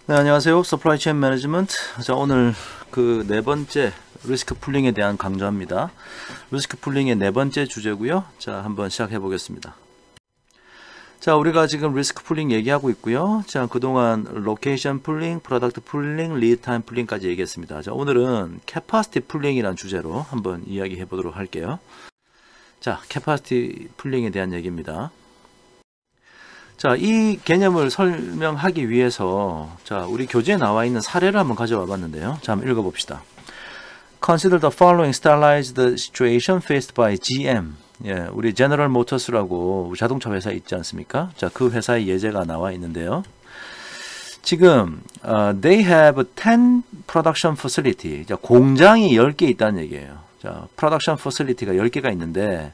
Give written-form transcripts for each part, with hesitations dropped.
네, 안녕하세요. 서플라이 체인 매니지먼트. 자, 오늘 그 네 번째 리스크 풀링에 대한 강좌입니다. 리스크 풀링의 네 번째 주제고요. 자, 한번 시작해 보겠습니다. 자, 우리가 지금 리스크 풀링 얘기하고 있고요. 자, 그동안 로케이션 풀링, 프로덕트 풀링, 리드 타임 풀링까지 얘기했습니다. 자, 오늘은 캐파시티 풀링이라는 주제로 한번 이야기해 보도록 할게요. 자, 캐파시티 풀링에 대한 얘기입니다. 자, 이 개념을 설명하기 위해서 자, 우리 교재에 나와 있는 사례를 한번 가져와 봤는데요. 자, 한번 읽어봅시다. Consider the following stylized situation faced by GM. 예, 우리 제너럴 모터스라고 자동차 회사 있지 않습니까? 자, 그 회사의 예제가 나와 있는데요. 지금 they have 10 production facility. 자, 공장이 10개 있다는 얘기예요. 자, production facility가 10개가 있는데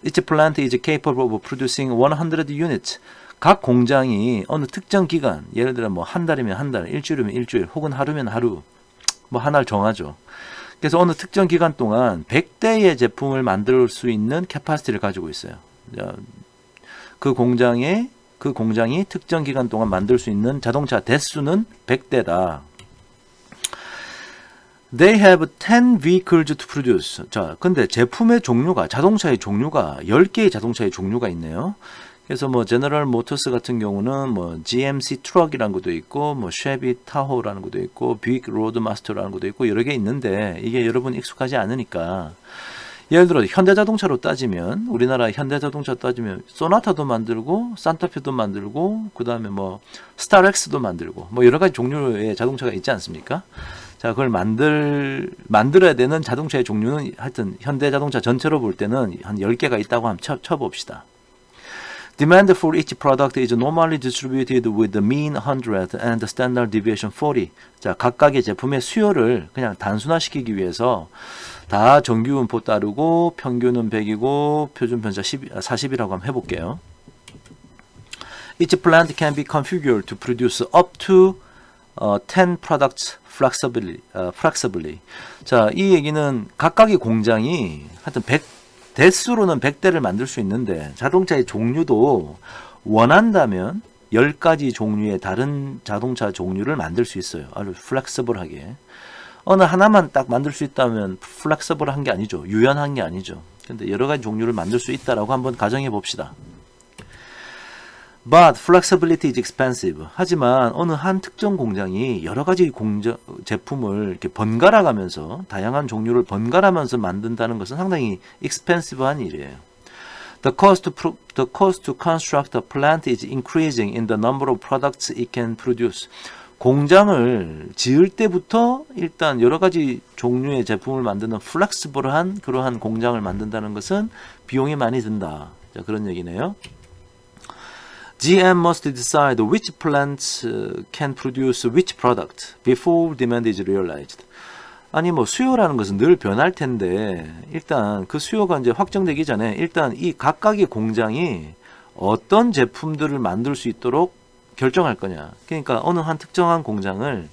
each plant is capable of producing 100 units. 각 공장이 어느 특정 기간, 예를 들어 뭐 한 달이면 한 달, 일주일이면 일주일, 혹은 하루면 하루, 뭐 하나를 정하죠. 그래서 어느 특정 기간 동안 100대의 제품을 만들 수 있는 캐파시티를 가지고 있어요. 그 공장이 특정 기간 동안 만들 수 있는 자동차 대수는 100대다. They have 10 vehicles to produce. 자, 근데 제품의 종류가, 자동차의 종류가 10개의 자동차의 종류가 있네요. 그래서 뭐 제너럴 모터스 같은 경우는 뭐 GMC 트럭이라는 것도 있고 뭐 쉐비 타호라는 것도 있고 빅 로드마스터라는 것도 있고 여러 개 있는데 이게 여러분 익숙하지 않으니까 예를 들어 현대자동차로 따지면 우리나라 현대자동차 따지면 소나타도 만들고 산타페도 만들고 그 다음에 뭐 스타렉스도 만들고 뭐 여러 가지 종류의 자동차가 있지 않습니까? 자, 그걸 만들어야 되는 자동차의 종류는 하여튼 현대자동차 전체로 볼 때는 한 10개가 있다고 한번 쳐봅시다. Demand for each product is normally distributed with the mean 100 and the standard deviation 40. 자, 각각의 제품의 수요를 그냥 단순화시키기 위해서 다 정규분포 따르고 평균은 100이고 표준 편차 40이라고 한번 해볼게요. Each plant can be configured to produce up to 10 products flexibly. 자, 이 얘기는 각각의 공장이 하여튼 대수로는 100대를 만들 수 있는데 자동차의 종류도 원한다면 10가지 종류의 다른 자동차 종류를 만들 수 있어요. 아주 플렉서블하게. 어느 하나만 딱 만들 수 있다면 플렉서블한 게 아니죠. 유연한 게 아니죠. 근데 여러 가지 종류를 만들 수 있다라고 한번 가정해 봅시다. But flexibility is expensive. 하지만 어느 한 특정 공장이 여러 가지 제품을 이렇게 번갈아 가면서 다양한 종류를 번갈아가면서 만든다는 것은 상당히 expensive한 일이에요. The cost to construct a plant is increasing in the number of products it can produce. 공장을 지을 때부터 일단 여러 가지 종류의 제품을 만드는 플렉시블한 그러한 공장을 만든다는 것은 비용이 많이 든다. 자, 그런 얘기네요. GM must decide which plants can produce which product before demand is realized. 아니 뭐 수요라는 것은 늘 변할 텐데 일단 그 수요가 이제 확정되기 전에 일단 이 각각의 공장이 어떤 제품들을 만들 수 있도록 결정할 거냐. 그러니까 어느 한 특정한 공장을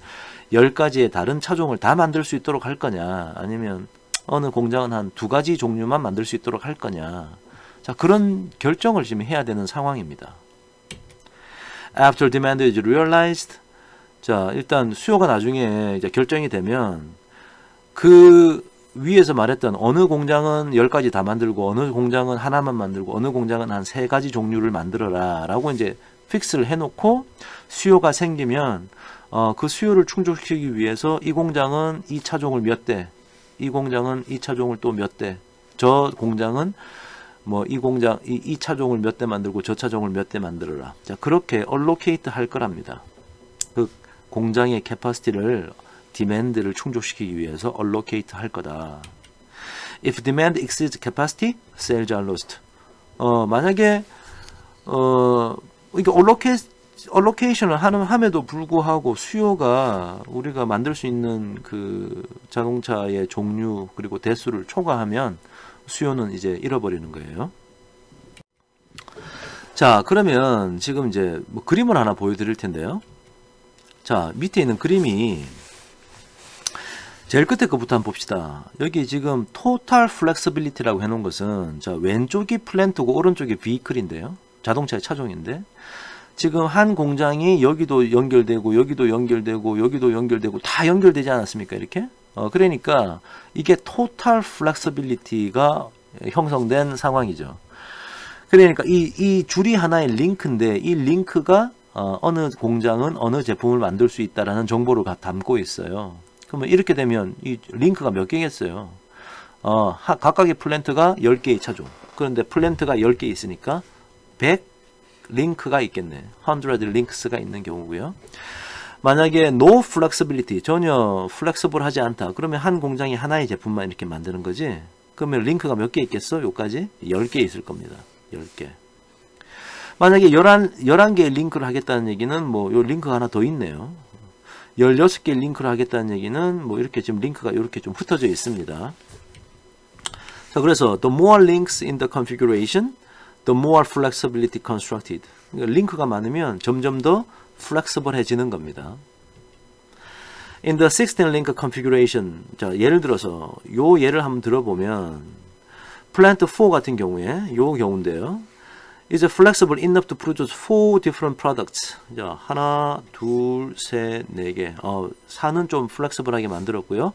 10가지의 다른 차종을 다 만들 수 있도록 할 거냐. 아니면 어느 공장은 한 2가지 종류만 만들 수 있도록 할 거냐. 자, 그런 결정을 지금 해야 되는 상황입니다. After demand is realized. 자, 일단 수요가 나중에 이제 결정이 되면 그 위에서 말했던 어느 공장은 10가지 다 만들고 어느 공장은 하나만 만들고 어느 공장은 한 3가지 종류를 만들어라 라고 이제 픽스를 해놓고 수요가 생기면 그 수요를 충족시키기 위해서 이 공장은 이 차종을 몇 대, 이 공장은 이 차종을 또 몇 대, 저 공장은 뭐 이 공장 이 차종을 몇 대 만들고 저 차종을 몇 대 만들어라. 자, 그렇게 allocate 할 거랍니다. 그 공장의 캐파시티를 demand를 충족시키기 위해서 allocate 할 거다. If demand exceeds capacity, sales are lost. 만약에 이게 allocation을 함에도 불구하고 수요가 우리가 만들 수 있는 그 자동차의 종류 그리고 대수를 초과하면 수요는 이제 잃어버리는 거예요. 자, 그러면 지금 이제 뭐 그림을 하나 보여드릴 텐데요. 자, 밑에 있는 그림이 제일 끝에 거부터 한번 봅시다. 여기 지금 토탈 플렉서빌리티라고 해놓은 것은 자, 왼쪽이 플랜트고 오른쪽이 비클인데요. 자동차의 차종인데 지금 한 공장이 여기도 연결되고 여기도 연결되고 여기도 연결되고 다 연결되지 않았습니까? 이렇게? 그러니까 이게 토탈 플렉서빌리티가 형성된 상황이죠. 그러니까 이 줄이 하나의 링크인데 이 링크가 어느 공장은 어느 제품을 만들 수 있다라는 정보를 담고 있어요. 그러면 이렇게 되면 이 링크가 몇 개겠어요? 각각의 플랜트가 10개의 차종. 그런데 플랜트가 10개 있으니까 100 링크가 있겠네. 100 링크스가 있는 경우고요. 만약에 no flexibility, 전혀 플렉서블하지 않다. 그러면 한 공장이 하나의 제품만 이렇게 만드는 거지. 그러면 링크가 몇 개 있겠어? 요까지 10개 있을 겁니다. 10개. 만약에 11개의 링크를 하겠다는 얘기는 뭐 요 링크가 하나 더 있네요. 16개의 링크를 하겠다는 얘기는 뭐 이렇게 지금 링크가 이렇게 좀 흩어져 있습니다. 자, 그래서 the more links in the configuration, the more flexibility constructed. 그러니까 링크가 많으면 점점 더 flexible해지는 겁니다. In the 16-link configuration, 자, 예를 들어서 요 예를 한번 들어보면 plant 4 같은 경우에 요 경우인데요. is flexible enough to produce 4 different products. 자, 하나, 둘, 셋, 네 개. 4는 좀 flexible하게 만들었고요.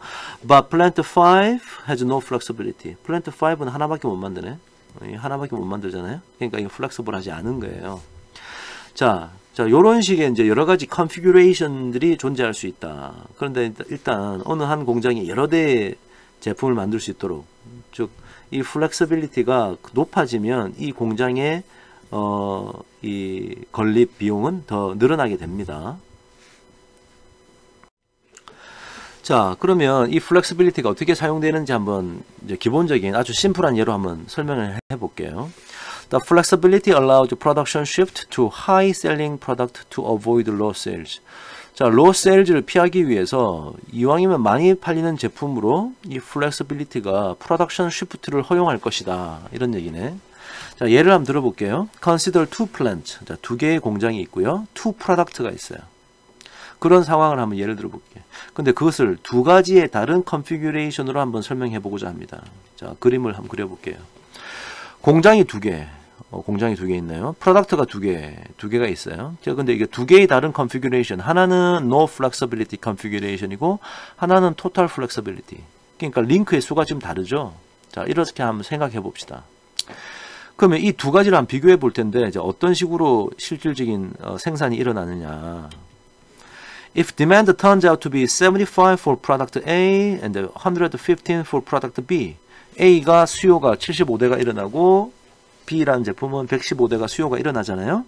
But plant 5 has no flexibility. plant 5는 하나밖에 못 만드네. 하나밖에 못 만들잖아요. 그러니까 이거 flexible하지 않은 거예요. 자, 요런 식의 이제 여러 가지 컨피규레이션들이 존재할 수 있다. 그런데 일단 어느 한 공장이 여러 대의 제품을 만들 수 있도록, 즉 이 플렉서빌리티가 높아지면 이 공장의 이 건립 비용은 더 늘어나게 됩니다. 자, 그러면 이 플렉서빌리티가 어떻게 사용되는지 한번 이제 기본적인 아주 심플한 예로 한번 설명을 해볼게요. The flexibility allows production shift to high selling product to avoid low sales. 자, low sales를 피하기 위해서 이왕이면 많이 팔리는 제품으로 이 flexibility가 production shift를 허용할 것이다. 이런 얘기네. 자, 예를 한번 들어볼게요. Consider two plants. 자, 두 개의 공장이 있고요. two product가 있어요. 그런 상황을 한번 예를 들어볼게요. 근데 그것을 두 가지의 다른 컨피규레이션으로 한번 설명해 보고자 합니다. 자, 그림을 한번 그려볼게요. 공장이 두 개 있나요? 프로덕트가 두 개가 있어요. 자, 근데 이게 두 개의 다른 컨피규레이션, 하나는 no flexibility 컨피규레이션이고 하나는 total flexibility. 그러니까 링크의 수가 좀 다르죠. 자, 이렇게 한번 생각해 봅시다. 그러면 이 두 가지를 한번 비교해 볼 텐데, 이제 어떤 식으로 실질적인 생산이 일어나느냐. If demand turns out to be 75 for product A and 115 for product B, A가 수요가 75대가 일어나고 B라는 제품은 115대가 수요가 일어나잖아요.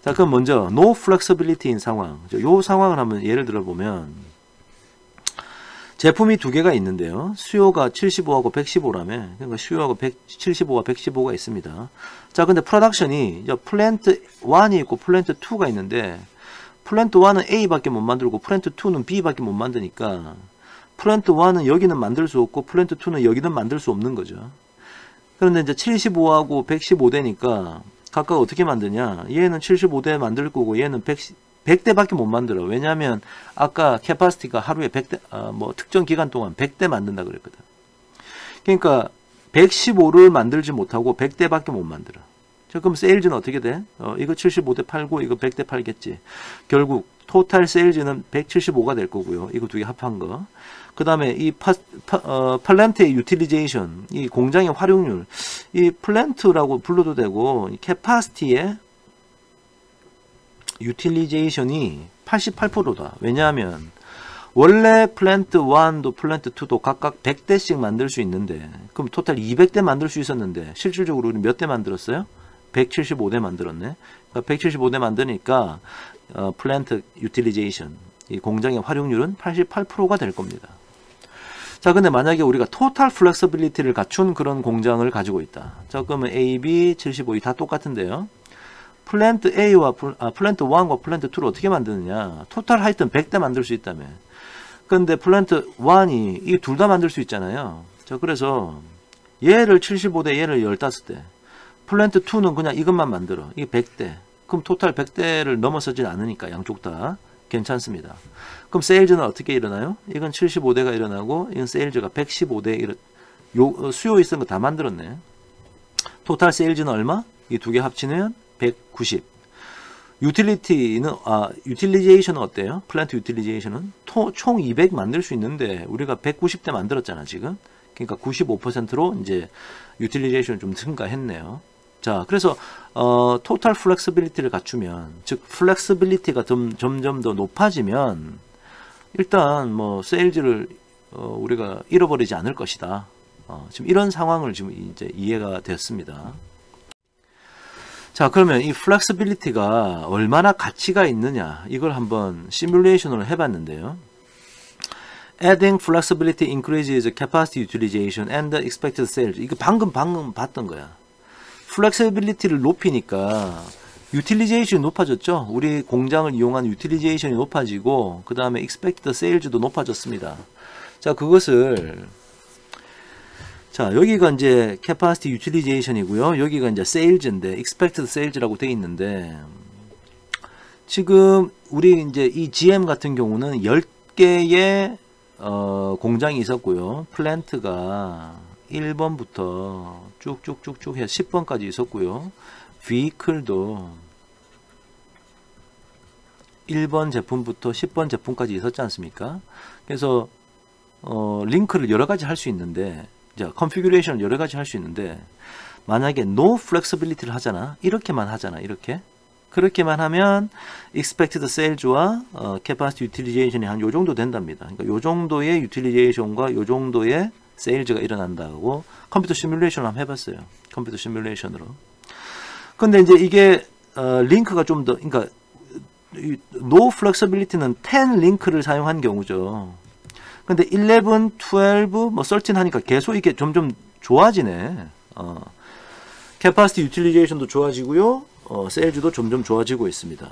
자, 그럼 먼저 no flexibility인 상황. 이 상황을 한번 예를 들어보면 제품이 두 개가 있는데요. 수요가 75하고 115라며. 그러니까 수요하고 75와 115가 있습니다. 자, 근데 프로덕션이 플랜트 1이 있고 플랜트 2가 있는데 플랜트 1은 A밖에 못 만들고 플랜트 2는 B밖에 못 만드니까 플랜트 1은 여기는 만들 수 없고 플랜트 2는 여기는 만들 수 없는 거죠. 그런데 이제 75하고 115대니까 각각 어떻게 만드냐. 얘는 75대 만들 거고 얘는 100대밖에 못 만들어. 왜냐하면 아까 캐파시티가 하루에 100대, 뭐 특정 기간 동안 100대 만든다 그랬거든. 그러니까 115를 만들지 못하고 100대밖에 못 만들어. 자, 그럼 세일즈는 어떻게 돼? 이거 75대 팔고 이거 100대 팔겠지. 결국 토탈 세일즈는 175가 될 거고요. 이거 두 개 합한 거. 그 다음에 이 플랜트의 유틸리제이션, 이 공장의 활용률, 이 플랜트라고 불러도 되고 캐파시티의 유틸리제이션이 88%다. 왜냐하면 원래 플랜트 1도 플랜트 2도 각각 100대씩 만들 수 있는데 그럼 토탈 200대 만들 수 있었는데 실질적으로 우리는 몇 대 만들었어요? 175대 만들었네. 그러니까 175대 만드니까 플랜트 유틸리제이션, 이 공장의 활용률은 88%가 될 겁니다. 자, 근데 만약에 우리가 토탈 플렉서빌리티를 갖춘 그런 공장을 가지고 있다. 자, 그러면 A, B, 75, 다 똑같은데요. 플랜트 A와 플랜트 1과 플랜트 2를 어떻게 만드느냐. 토탈 하여튼 100대 만들 수 있다며. 근데 플랜트 1이 이 둘 다 만들 수 있잖아요. 자, 그래서 얘를 75대, 얘를 15대. 플랜트 2는 그냥 이것만 만들어. 이게 100대. 그럼 토탈 100대를 넘어서진 않으니까 양쪽 다 괜찮습니다. 그럼 세일즈는 어떻게 일어나요? 이건 75대가 일어나고 이건 세일즈가 115대 수요 있는 거 다 만들었네. 토탈 세일즈는 얼마? 이 두 개 합치면 190. 유틸리제이션은 어때요? 플랜트 유틸리제이션은 총 200 만들 수 있는데 우리가 190대 만들었잖아 지금. 그러니까 95%로 이제 유틸리제이션을 좀 증가했네요. 자, 그래서 토탈 플렉서빌리티를 갖추면, 즉 플렉서빌리티가 점점 더 높아지면 일단 뭐 세일즈를 우리가 잃어버리지 않을 것이다. 지금 이런 상황을 지금 이제 이해가 됐습니다. 자, 그러면 이 플렉서빌리티가 얼마나 가치가 있느냐, 이걸 한번 시뮬레이션으로 해봤는데요. Adding flexibility increases capacity utilization and the expected sales. 이거 방금 봤던 거야. 플렉서빌리티를 높이니까 유틸리제이션이 높아졌죠. 우리 공장을 이용한 유틸리제이션이 높아지고 그 다음에 expected sales도 높아졌습니다. 자, 그것을 자, 여기가 이제 capacity utilization이고요. 여기가 이제 sales인데 expected sales라고 돼 있는데, 지금 우리 이제 이 GM 같은 경우는 10개의 공장이 있었고요. 플랜트가 1번부터 쭉쭉쭉쭉 해서 10번까지 있었고요. vehicle도 1번 제품부터 10번 제품까지 있었지 않습니까? 그래서 링크를 여러 가지 할 수 있는데, 자, 컨피규레이션을 여러 가지 할 수 있는데, 만약에 no flexibility를 하잖아. 이렇게만 하잖아. 이렇게. 그렇게만 하면 expected sales와 capacity utilization이 한 요 정도 된답니다. 그러니까 요 정도의 utilization과 요 정도의 sales가 일어난다고 컴퓨터 시뮬레이션을 한번 해봤어요. 컴퓨터 시뮬레이션으로. 근데 이제 이게 링크가 좀 더, 그러니까 no flexibility는 10 링크를 사용한 경우죠. 근데 11, 12, 뭐 13 하니까 계속 이게 점점 좋아지네. capacity utilization도 좋아지고요. 세일즈도 점점 좋아지고 있습니다.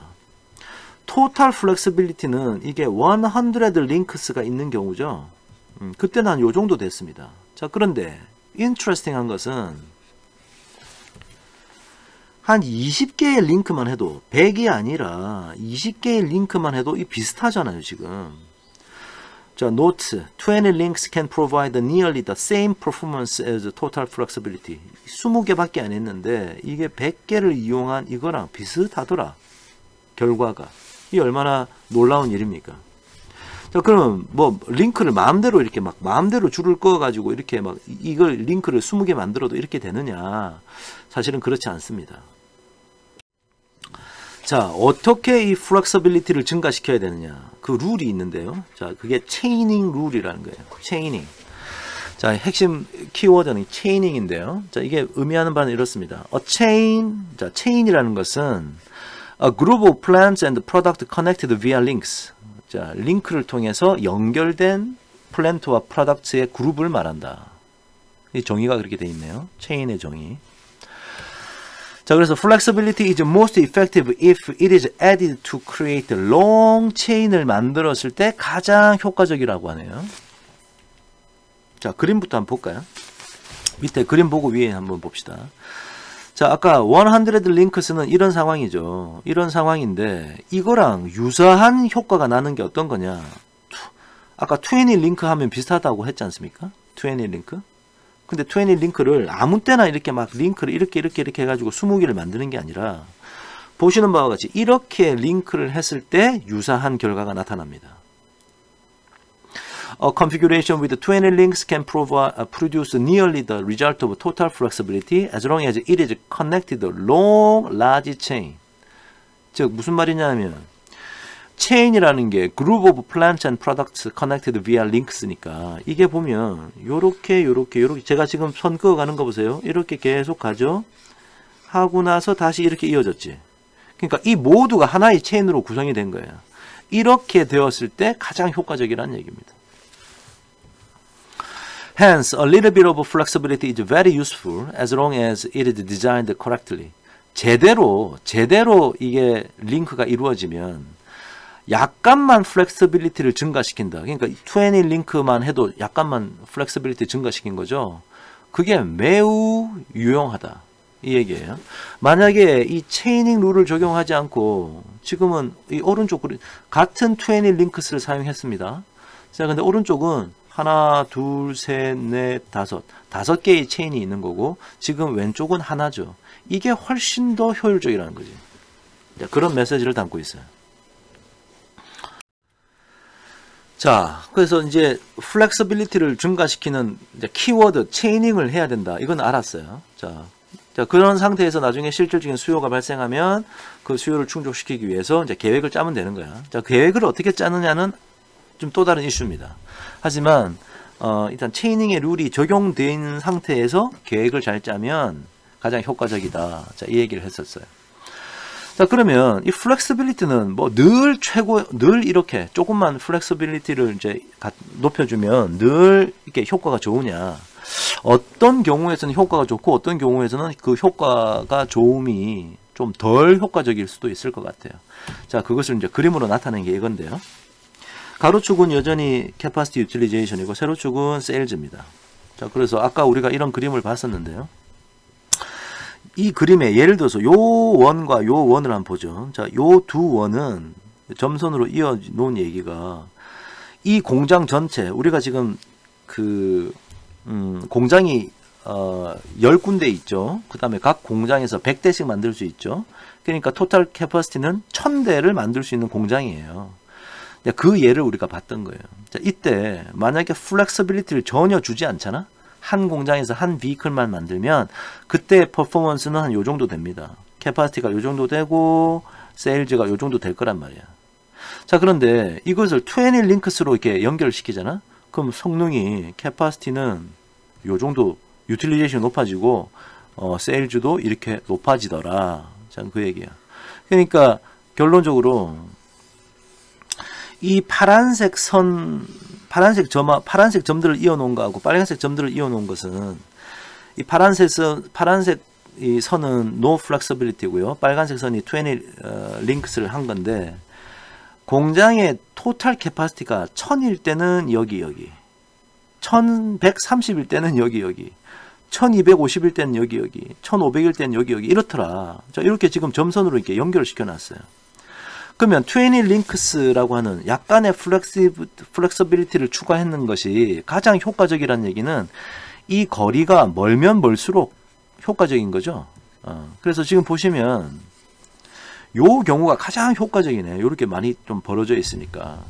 토탈 플렉시빌리티는 이게 100 링크스가 있는 경우죠. 그때는 한 요 정도 됐습니다. 자, 그런데 인트레스팅한 것은 한 20개의 링크만 해도 100이 아니라 20개의 링크만 해도 이 비슷하잖아요, 지금. 자, note, 20 links can provide nearly the same performance as total flexibility. 20개밖에 안 했는데 이게 100개를 이용한 이거랑 비슷하더라. 결과가. 이 얼마나 놀라운 일입니까? 자, 그러면 뭐 링크를 마음대로 이렇게 막 마음대로 줄을 그어 가지고 이렇게 막 이걸 링크를 20개 만들어도 이렇게 되느냐? 사실은 그렇지 않습니다. 자, 어떻게 이 플렉서빌리티를 증가시켜야 되느냐? 그 룰이 있는데요. 자, 그게 체이닝 룰이라는 거예요. 체이닝. 자, 핵심 키워드는 체이닝인데요. 자, 이게 의미하는 바는 이렇습니다. A chain, 자, 체인이라는 것은 a group of plants and product connected via links. 자, 링크를 통해서 연결된 플랜트와 프로덕트의 그룹을 말한다. 이 정의가 그렇게 돼 있네요. 체인의 정의. 자, 그래서 flexibility is most effective if it is added to create a long chain을 만들었을 때 가장 효과적이라고 하네요. 자, 그림부터 한번 볼까요? 밑에 그림 보고 위에 한번 봅시다. 자, 아까 100 링크스는 이런 상황이죠. 이런 상황인데 이거랑 유사한 효과가 나는 게 어떤 거냐? 아까 20 링크 하면 비슷하다고 했지 않습니까? 20 링크? 근데 20 링크를 아무 때나 이렇게 막 링크를 이렇게 해가지고 20개를 만드는 게 아니라 보시는 바와 같이 이렇게 링크를 했을 때 유사한 결과가 나타납니다. A configuration with 20 links can produce nearly the result of total flexibility as long as it is connected to long, large chain. 즉 무슨 말이냐면 체인이라는 게 group of plants and products connected via links니까 이게 보면 요렇게 제가 지금 선 그어가는 거 보세요. 이렇게 계속 가죠. 하고 나서 다시 이렇게 이어졌지. 그러니까 이 모두가 하나의 체인으로 구성이 된 거예요. 이렇게 되었을 때 가장 효과적이라는 얘기입니다. Hence, a little bit of flexibility is very useful as long as it is designed correctly. 제대로 이게 링크가 이루어지면 약간만 플렉서빌리티를 증가시킨다. 그러니까 20 링크만 해도 약간만 플렉서빌리티 증가시킨 거죠. 그게 매우 유용하다. 이 얘기예요. 만약에 이 체이닝 룰을 적용하지 않고 지금은 이 오른쪽 같은 20 링크스를 사용했습니다. 자, 근데 오른쪽은 하나, 둘, 셋, 넷, 다섯 개의 체인이 있는 거고 지금 왼쪽은 하나죠. 이게 훨씬 더 효율적이라는 거지. 그런 메시지를 담고 있어요. 자, 그래서 이제 플렉서빌리티를 증가시키는 이제 키워드 체이닝을 해야 된다. 이건 알았어요. 자, 그런 상태에서 나중에 실질적인 수요가 발생하면 그 수요를 충족시키기 위해서 이제 계획을 짜면 되는 거야. 자, 계획을 어떻게 짜느냐는 좀 또 다른 이슈입니다. 하지만 일단 체이닝의 룰이 적용되어 있는 상태에서 계획을 잘 짜면 가장 효과적이다. 자, 이 얘기를 했었어요. 자, 그러면 이 플렉서빌리티는 뭐 늘 이렇게 조금만 플렉서빌리티를 이제 높여주면 늘 이렇게 효과가 좋으냐. 어떤 경우에서는 효과가 좋고 어떤 경우에서는 그 효과가 좋음이 좀 덜 효과적일 수도 있을 것 같아요. 자, 그것을 이제 그림으로 나타낸 게 이건데요. 가로축은 여전히 capacity utilization이고 세로축은 sales입니다. 자, 그래서 아까 우리가 이런 그림을 봤었는데요. 이 그림에 예를 들어서 요 원과 요 원을 한번 보죠. 자, 요 두 원은 점선으로 이어 놓은 얘기가 이 공장 전체 우리가 지금 공장이 10군데 있죠. 그 다음에 각 공장에서 100대씩 만들 수 있죠. 그러니까 토탈 캐퍼시티는 1000대를 만들 수 있는 공장이에요. 그 예를 우리가 봤던 거예요. 자, 이때 만약에 플렉서빌리티를 전혀 주지 않잖아. 한 공장에서 한 비클만 만들면 그때 퍼포먼스는 한 요 정도 됩니다. 캐파시티가 요 정도 되고 세일즈가 요 정도 될 거란 말이야. 자, 그런데 이것을 20 링크스로 이렇게 연결시키잖아. 그럼 성능이 캐파시티는 요 정도 유틸리제이션이 높아지고 세일즈도 이렇게 높아지더라. 자, 그 얘기야. 그러니까 결론적으로 이 파란색 점들을 이어놓은 거하고 빨간색 점들을 이어놓은 것은 이 파란색 이 선은 no flexibility고요. 빨간색 선이 20 링크스를 한 건데 공장의 토탈 캐파시티가 1000일 때는 여기 1130일 때는 여기 1250일 때는 여기 1500일 때는 여기 이렇더라. 자, 이렇게 지금 점선으로 이렇게 연결을 시켜놨어요. 그러면 20 링크스라고 하는 약간의 플렉서빌리티를 추가했는 것이 가장 효과적이라는 얘기는 이 거리가 멀면 멀수록 효과적인 거죠. 그래서 지금 보시면 요 경우가 가장 효과적이네. 이렇게 많이 좀 벌어져 있으니까.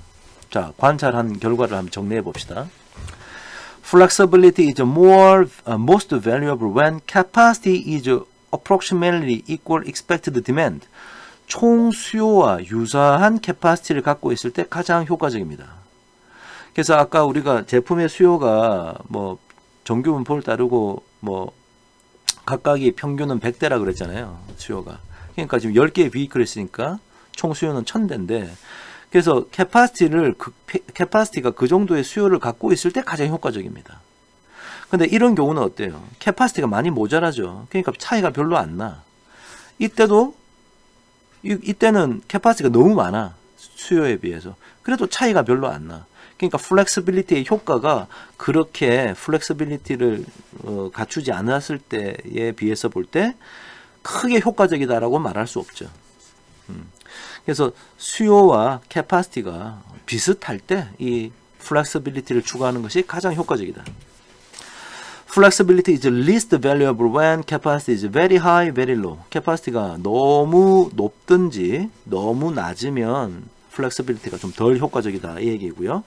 자, 관찰한 결과를 한번 정리해 봅시다. Flexibility is most valuable when capacity is approximately equal expected demand. 총 수요와 유사한 캐파시티를 갖고 있을 때 가장 효과적입니다. 그래서 아까 우리가 제품의 수요가 뭐 정규 분포를 따르고 뭐 각각이 평균은 100대라 그랬잖아요. 수요가. 그러니까 지금 10개의 비클이 있으니까 총 수요는 1000대인데 그래서 캐파시티가 그 정도의 수요를 갖고 있을 때 가장 효과적입니다. 근데 이런 경우는 어때요? 캐파시티가 많이 모자라죠. 그러니까 차이가 별로 안 나. 이때는 캐파시티가 너무 많아. 수요에 비해서. 그래도 차이가 별로 안 나. 그러니까 플렉서빌리티의 효과가 그렇게 플렉서빌리티를 갖추지 않았을 때에 비해서 볼 때 크게 효과적이다라고 말할 수 없죠. 그래서 수요와 캐파시티가 비슷할 때 이 플렉서빌리티를 추가하는 것이 가장 효과적이다. Flexibility is least valuable when capacity is very high, very low. 캐파시티가 너무 높든지 너무 낮으면 flexibility가 좀 덜 효과적이다 이 얘기고요.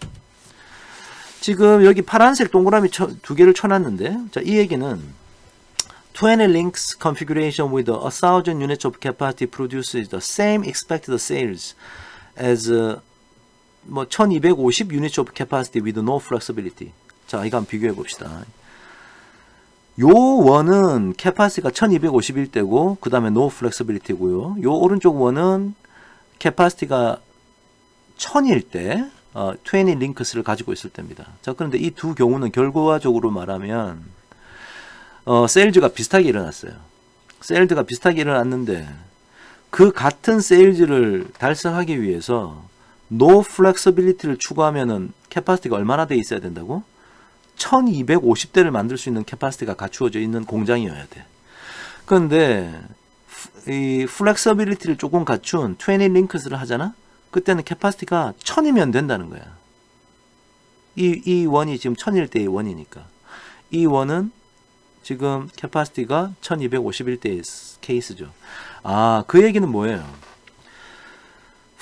지금 여기 파란색 동그라미 두 개를 쳐놨는데 자, 이 얘기는 20 links configuration with 1000 units of capacity produces the same expected sales as 1250 units of capacity with no flexibility. 자, 이거 한번 비교해 봅시다. 요 원은 캐파시티가 1251대고 그 다음에 no flexibility고요. 요 오른쪽 원은 캐파시티가 1000일 때 20 링크스를 가지고 있을 때입니다. 자, 그런데 이 두 경우는 결과적으로 말하면 세일즈가 비슷하게 일어났어요. 세일즈가 비슷하게 일어났는데 그 같은 세일즈를 달성하기 위해서 no flexibility를 추가하면은 캐파시티가 얼마나 돼 있어야 된다고? 1250대를 만들 수 있는 캐파시티가 갖추어져 있는 공장이어야 돼. 그런데 이 플렉서빌리티를 조금 갖춘 20 링크스를 하잖아? 그때는 캐파시티가 1000이면 된다는 거야. 이 원이 지금 1001대의 원이니까. 이 원은 지금 캐파시티가 1251대의 케이스죠. 아, 그 얘기는 뭐예요?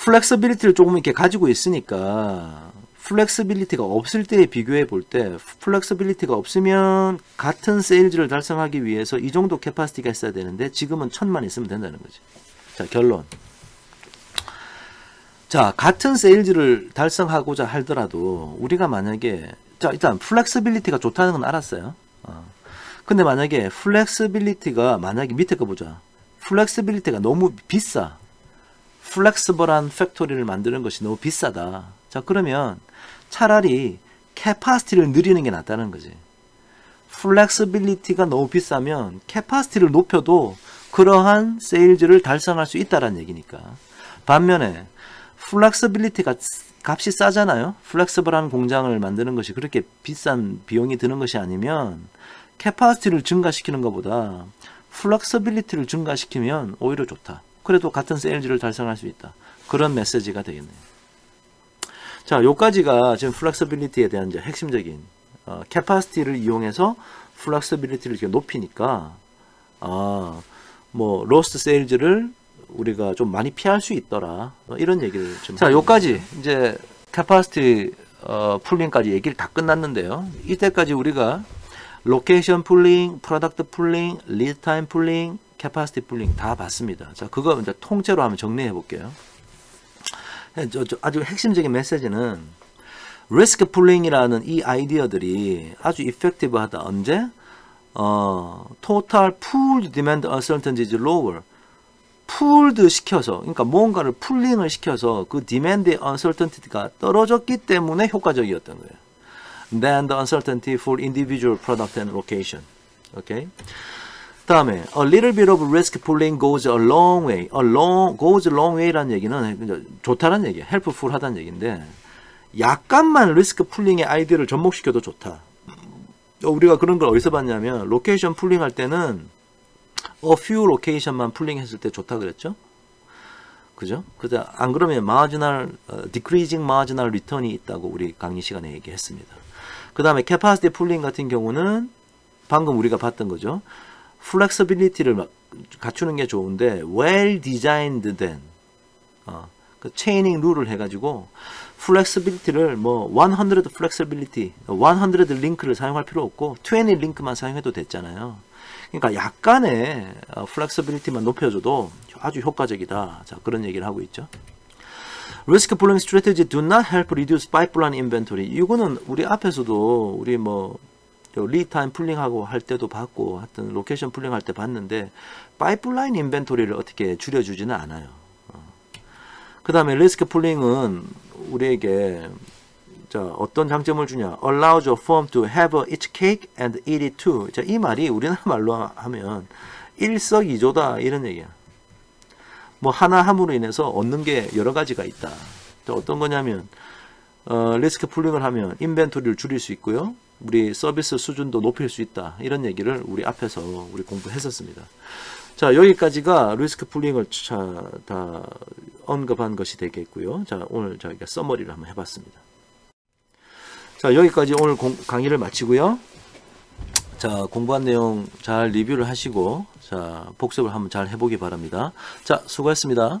플렉서빌리티를 조금 이렇게 가지고 있으니까 플렉서빌리티가 없을 때에 비교해 볼 때 플렉서빌리티가 없으면 같은 세일즈를 달성하기 위해서 이 정도 캐파시티가 있어야 되는데 지금은 1000만 있으면 된다는 거지. 자, 결론. 자, 같은 세일즈를 달성하고자 하더라도 우리가 만약에 자, 일단 플렉서빌리티가 좋다는 건 알았어요. 근데 만약에 플렉서빌리티가 만약에 밑에 거 보자. 플렉서빌리티가 너무 비싸. 플렉서블한 팩토리를 만드는 것이 너무 비싸다. 자, 그러면 차라리 캐파시티를 늘리는 게 낫다는 거지. 플렉서빌리티가 너무 비싸면 캐파시티를 높여도 그러한 세일즈를 달성할 수 있다는 얘기니까. 반면에 플렉서빌리티가 값이 싸잖아요. 플렉서블한 공장을 만드는 것이 그렇게 비싼 비용이 드는 것이 아니면 캐파시티를 증가시키는 것보다 플렉서빌리티를 증가시키면 오히려 좋다. 그래도 같은 세일즈를 달성할 수 있다. 그런 메시지가 되겠네요. 자, 요까지가 지금 플렉서빌리티에 대한 이제 핵심적인 캐파시티를 이용해서 플렉서빌리티를 이렇게 높이니까 뭐 로스트 세일즈를 우리가 좀 많이 피할 수 있더라. 이런 얘기를 좀. 자, 요까지 이제 캐파시티 풀링까지 얘기를 다 끝났는데요. 이때까지 우리가 로케이션 풀링, 프로덕트 풀링, 리드 타임 풀링, 캐파시티 풀링 다 봤습니다. 자, 그거 이제 통째로 한번 정리해 볼게요. 아주 핵심적인 메시지는 리스크 풀링이라는 이 아이디어들이 아주 이펙티브하다. 언제? Total pooled demand uncertainty is lower. 풀드 시켜서, 그러니까 뭔가를 풀링을 시켜서 그 디맨드의 uncertainty가 떨어졌기 때문에 효과적이었던 거예요. Than the uncertainty for individual product and location. 오케이. 다음에 a little bit of risk pulling goes a long way. goes a long way라는 얘기는 좋다는 얘기야. helpful 하다는 얘기인데 약간만 리스크 풀링의 아이디어를 접목시켜도 좋다. 우리가 그런 걸 어디서 봤냐면 로케이션 풀링 할 때는 a few 로케이션만 풀링 했을 때 좋다 그랬죠? 그죠? 안 그러면 marginal, decreasing marginal return이 있다고 우리 강의 시간에 얘기했습니다. 그 다음에 capacity 풀링 같은 경우는 방금 우리가 봤던 거죠. 플렉서빌리티를 갖추는 게 좋은데 well designed then 그 체이닝 룰을 해가지고 플렉서빌리티를 뭐 100 플렉서빌리티, 100 링크를 사용할 필요 없고 20 링크만 사용해도 됐잖아요. 그러니까 약간의 플렉서빌리티만 높여줘도 아주 효과적이다. 자, 그런 얘기를 하고 있죠. Risk pooling strategy do not help reduce pipeline inventory. 이거는 우리 앞에서도 우리 뭐 리드 타임 풀링하고 할 때도 봤고 하여튼 로케이션 풀링 할 때 봤는데 파이프라인 인벤토리를 어떻게 줄여주지는 않아요. 그 다음에 리스크 풀링은 우리에게 자, 어떤 장점을 주냐? Allows a firm to have its cake and eat it too. 자, 이 말이 우리나라 말로 하면 일석이조다 이런 얘기야. 뭐 하나 함으로 인해서 얻는 게 여러 가지가 있다. 자, 어떤 거냐면 리스크 풀링을 하면 인벤토리를 줄일 수 있고요. 우리 서비스 수준도 높일 수 있다. 이런 얘기를 우리 앞에서 우리 공부했었습니다. 자, 여기까지가 리스크 풀링을 다 언급한 것이 되겠고요. 자, 오늘 저희가 서머리를 한번 해봤습니다. 자, 여기까지 오늘 강의를 마치고요. 자, 공부한 내용 잘 리뷰를 하시고 자, 복습을 한번 잘 해보기 바랍니다. 자, 수고했습니다.